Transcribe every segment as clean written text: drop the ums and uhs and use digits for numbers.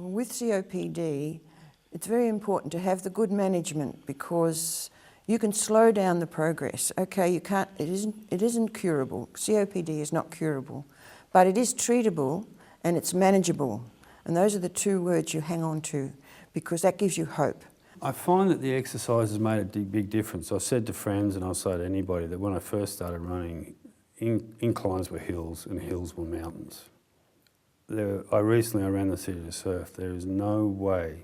Well, with COPD, it's very important to have the good management because you can slow down the progress. Okay, you can't, it isn't curable. COPD is not curable, but it is treatable and it's manageable. And those are the two words you hang on to because that gives you hope. I find that the exercise has made a big difference. I've said to friends and I'll say to anybody that when I first started running, inclines were hills and hills were mountains. I ran the City to Surf. There is no way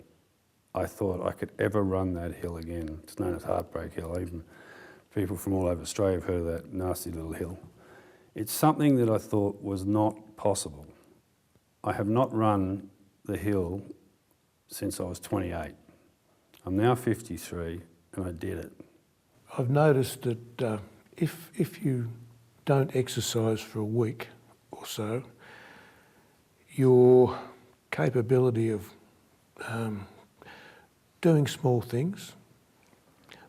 I thought I could ever run that hill again. It's known as Heartbreak Hill. Even people from all over Australia have heard of that nasty little hill. It's something that I thought was not possible. I have not run the hill since I was 28. I'm now 53 and I did it. I've noticed that if you don't exercise for a week or so, your capability of doing small things,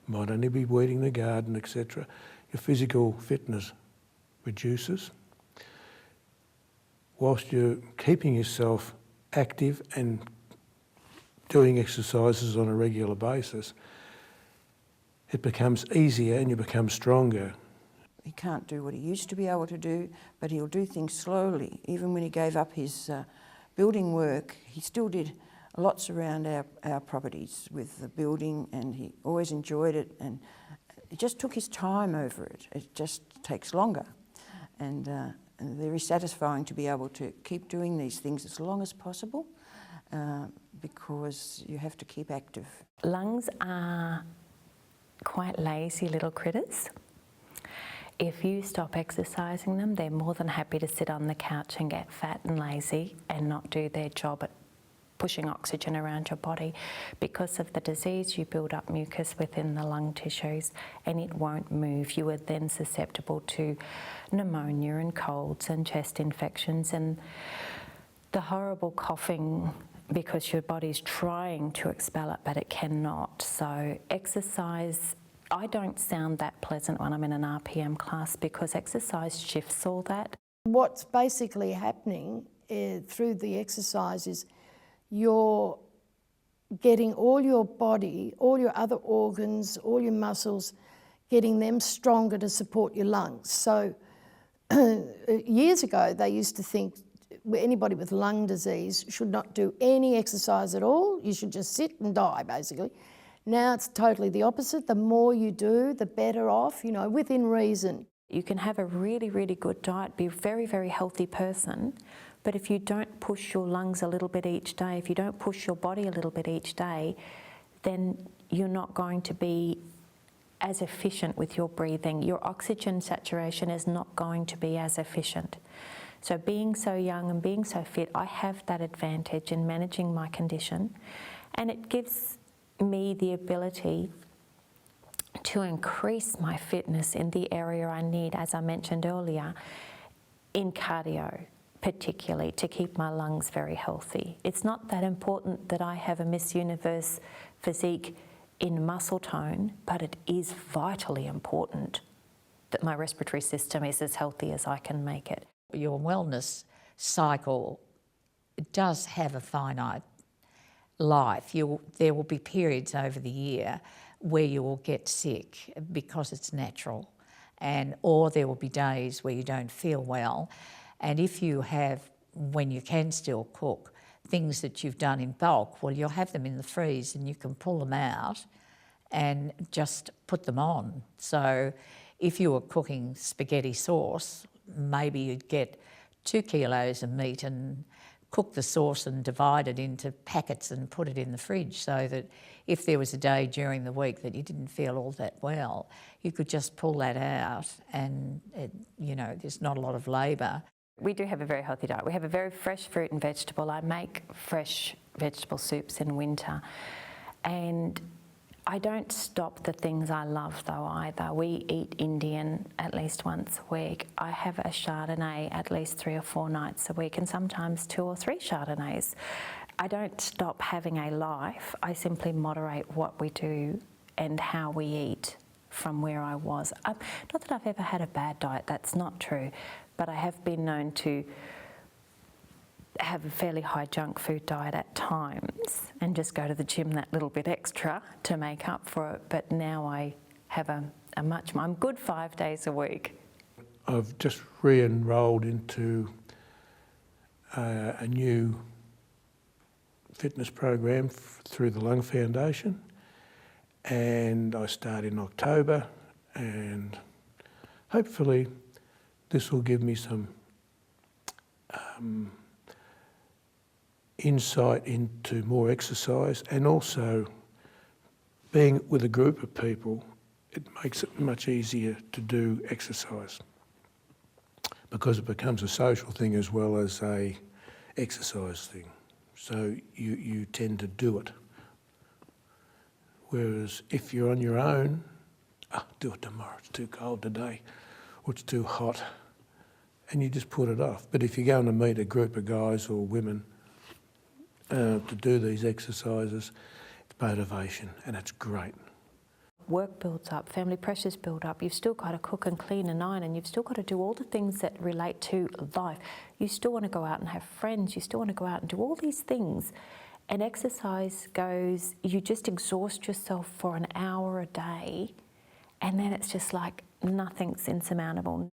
might only be weeding the garden, etc., your physical fitness reduces. Whilst you're keeping yourself active and doing exercises on a regular basis, it becomes easier and you become stronger. He can't do what he used to be able to do, but he'll do things slowly. Even when he gave up his building work, he still did lots around our properties with the building, and he always enjoyed it, and he just took his time over it. It just takes longer. And very satisfying to be able to keep doing these things as long as possible because you have to keep active. Lungs are quite lazy little critters. If you stop exercising them, they're more than happy to sit on the couch and get fat and lazy and not do their job at pushing oxygen around your body. Because of the disease, you build up mucus within the lung tissues and it won't move. You are then susceptible to pneumonia and colds and chest infections and the horrible coughing because your body's trying to expel it but it cannot. So exercise, I don't sound that pleasant when I'm in an RPM class because exercise shifts all that. What's basically happening through the exercise is you're getting all your body, all your other organs, all your muscles, getting them stronger to support your lungs. So years ago, they used to think anybody with lung disease should not do any exercise at all. You should just sit and die, basically. Now it's totally the opposite. The more you do, the better off, you know, within reason. You can have a really, really good diet, be a very, very healthy person, but if you don't push your lungs a little bit each day, if you don't push your body a little bit each day, then you're not going to be as efficient with your breathing. Your oxygen saturation is not going to be as efficient. So being so young and being so fit, I have that advantage in managing my condition, and it gives me the ability to increase my fitness in the area I need, as I mentioned earlier, in cardio particularly, to keep my lungs very healthy. It's not that important that I have a Miss Universe physique in muscle tone, but it is vitally important that my respiratory system is as healthy as I can make it. Your wellness cycle does have a finite life. There will be periods over the year where you will get sick because it's natural, or there will be days where you don't feel well. And if you have, when you can still cook, things that you've done in bulk, well, you'll have them in the freeze and you can pull them out and just put them on. So if you were cooking spaghetti sauce, maybe you'd get 2 kilos of meat and cook the sauce and divide it into packets and put it in the fridge so that if there was a day during the week that you didn't feel all that well, you could just pull that out and, there's not a lot of labour. We do have a very healthy diet. We have a very fresh fruit and vegetable. I make fresh vegetable soups in winter. And I don't stop the things I love though either. We eat Indian at least once a week. I have a Chardonnay at least 3 or 4 nights a week and sometimes 2 or 3 Chardonnays. I don't stop having a life. I simply moderate what we do and how we eat from where I was. Not that I've ever had a bad diet, that's not true, but I have been known to have a fairly high junk food diet at times and just go to the gym that little bit extra to make up for it. But now I have I'm good 5 days a week. I've just re-enrolled into a new fitness program through the Lung Foundation, and I start in October, and hopefully this will give me some insight into more exercise, and also being with a group of people, it makes it much easier to do exercise because it becomes a social thing as well as a exercise thing. So you tend to do it. Whereas if you're on your own, do it tomorrow, it's too cold today, or it's too hot, and you just put it off. But if you're going to meet a group of guys or women to do these exercises, it's motivation, and it's great. Work builds up, family pressures build up, you've still got to cook and clean and iron, and you've still got to do all the things that relate to life. You still want to go out and have friends, you still want to go out and do all these things. And exercise goes, you just exhaust yourself for an hour a day, and then it's just like nothing's insurmountable.